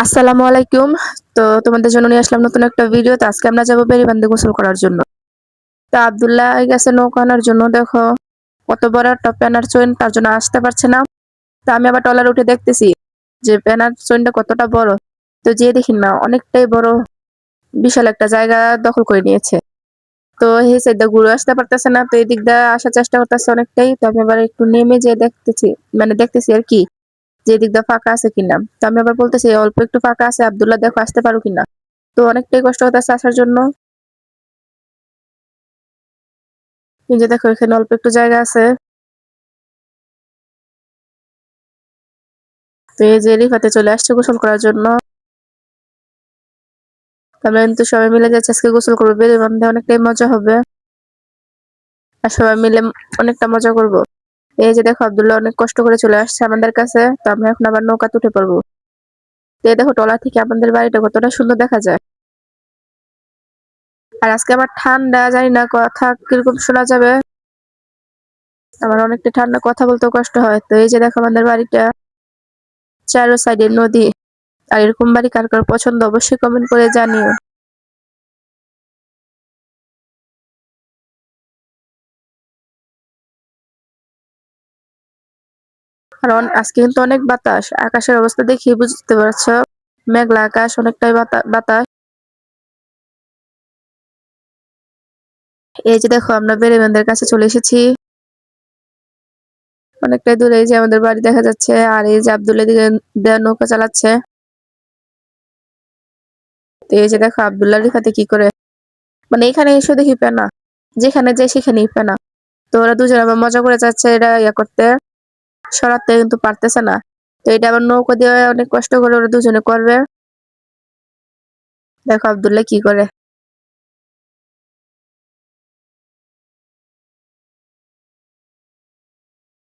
আসসালামু আলাইকুম। তো তোমাদের জন্য নিয়ে আসলাম নতুন একটা ভিডিও। তো আজকে আমরা যাবো বেড়িবাঁধে গোসল করার জন্য। তো আব্দুল্লাহ গেছে নৌকা আনার জন্য, দেখো কত বড় একটা প্যানার চইন, তার জন্য আসতে পারছে না। তো আমি আবার টলার উঠে দেখতেছি যে প্যানার চইনটা কতটা বড়। তো যে দেখি না অনেকটাই বড়, বিশাল একটা জায়গা দখল করে নিয়েছে। তো এই সাইডটা ঘুরে আসতে পারতেছে না, তো এই দিক দিয়ে আসার চেষ্টা করতেছে অনেকটাই। তো আমি আবার একটু নেমে যে দেখতেছি, দেখতেছি আর কি, যে দিক দিয়ে ফাঁকা আছে কিনা। তো আমি আবার বলতেছি অল্প একটু ফাঁকা আছে, আব্দুল্লাহ দেখো আসতে পারো কিনা। তো অনেকটাই কষ্ট হতেছে আসার জন্য। এই যে দেখো এখানে অল্প একটু জায়গা আছে। তো এই যে রিফাতে চলে আসছে গোসল করার জন্য। তবে কিন্তু সবাই মিলে যাচ্ছে আজকে গোসল করবো, বেড়ে বান্ধে অনেকটাই মজা হবে। আর সবাই মিলে অনেকটা মজা করব। এই যে দেখো আব্দুল্লাহ অনেক কষ্ট করে চলে আসছে আমাদের কাছে। তো আমরা এখন আবার নৌকাতে উঠে পড়বো। তো এই দেখো টলা থেকে আমাদের বাড়িটা কতটা সুন্দর দেখা যায়। আর আজকে আবার ঠান্ডা, জানি না কথা কিরকম শোনা যাবে, আমার অনেকটা ঠান্ডা, কথা বলতেও কষ্ট হয়। তো এই যে দেখো আমাদের বাড়িটা, চারো সাইডে নদী। আর এরকম বাড়ি কার কার পছন্দ অবশ্যই কমেন্ট করে জানিও। কারণ আজকে কিন্তু অনেক বাতাস, আকাশের অবস্থা দেখি বুঝতে পারছো, মেঘলা আকাশ, অনেকটাই বাতাস। এই যে দেখো আমরা বেড়িবাঁধের কাছে চলে এসেছি, অনেকটাই দূরে। এই যে আমাদের বাড়ি দেখা যাচ্ছে, আর এই যে আব্দুল্লাহ দিকে দেয়া নৌকা চালাচ্ছে। তো এই যে দেখো আব্দুল্লাহ রিফাতে কি করে, এখানে এসে দেখি পেনা, যেখানে যাই সেখানেই পেনা। তো ওরা দুজন আবার মজা করে যাচ্ছে এটা ইয়া করতে, সরাতে কিন্তু পারতেছে না। তো এটা আবার নৌকা দিয়ে অনেক কষ্ট করে ওরা দুজনে করবে। দেখো আব্দুল্লাহ কি করে।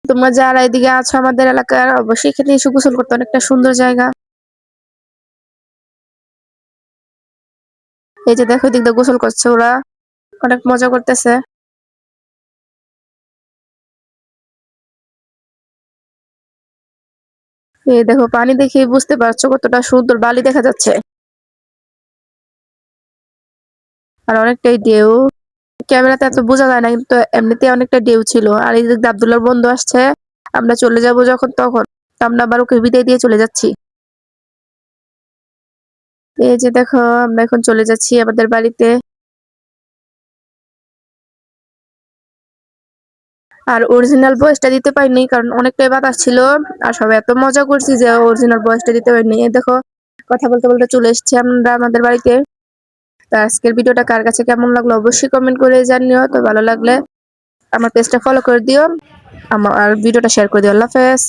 তোমরা যারা এদিকে আছো আমাদের এলাকার, অবশ্যই এখানে এসে গোসল করতে, অনেকটা সুন্দর জায়গা। এই যে দেখো এদিক দিয়ে গোসল করছে ওরা, অনেক মজা করতেছে। এই দেখো পানি দেখে বুঝতে পারছো কতটা সুন্দর বালি দেখা যাচ্ছে, আর অনেকটাই ঢেউ। ক্যামেরাতে এত বোঝা যায় না, কিন্তু এমনিতে অনেকটা ঢেউ ছিল। আর এই দিক দিয়ে আব্দুল্লাহর বন্ধু আসছে, আমরা চলে যাব যখন তখন। তো আমরা আবার ওকে বিদায় দিয়ে চলে যাচ্ছি। এই যে দেখো আমরা এখন চলে যাচ্ছি আমাদের বাড়িতে। আর অরিজিনাল ভয়েসটা দিতে পারিনি, কারণ অনেকটাই বাতাস ছিল। আর সবাই এত মজা করছি যে অরিজিনাল ভয়েসটা দিতে পারিনি। এই দেখো কথা বলতে বলতে চলে এসেছি আমরা আমাদের বাড়িতে। তো আজকের ভিডিওটা কার কাছে কেমন লাগলো অবশ্যই কমেন্ট করে জানিও। তো ভালো লাগলে আমার পেজটা ফলো করে দিও, আমার ভিডিওটা শেয়ার করে দিও। আল্লাহ হাফেজ।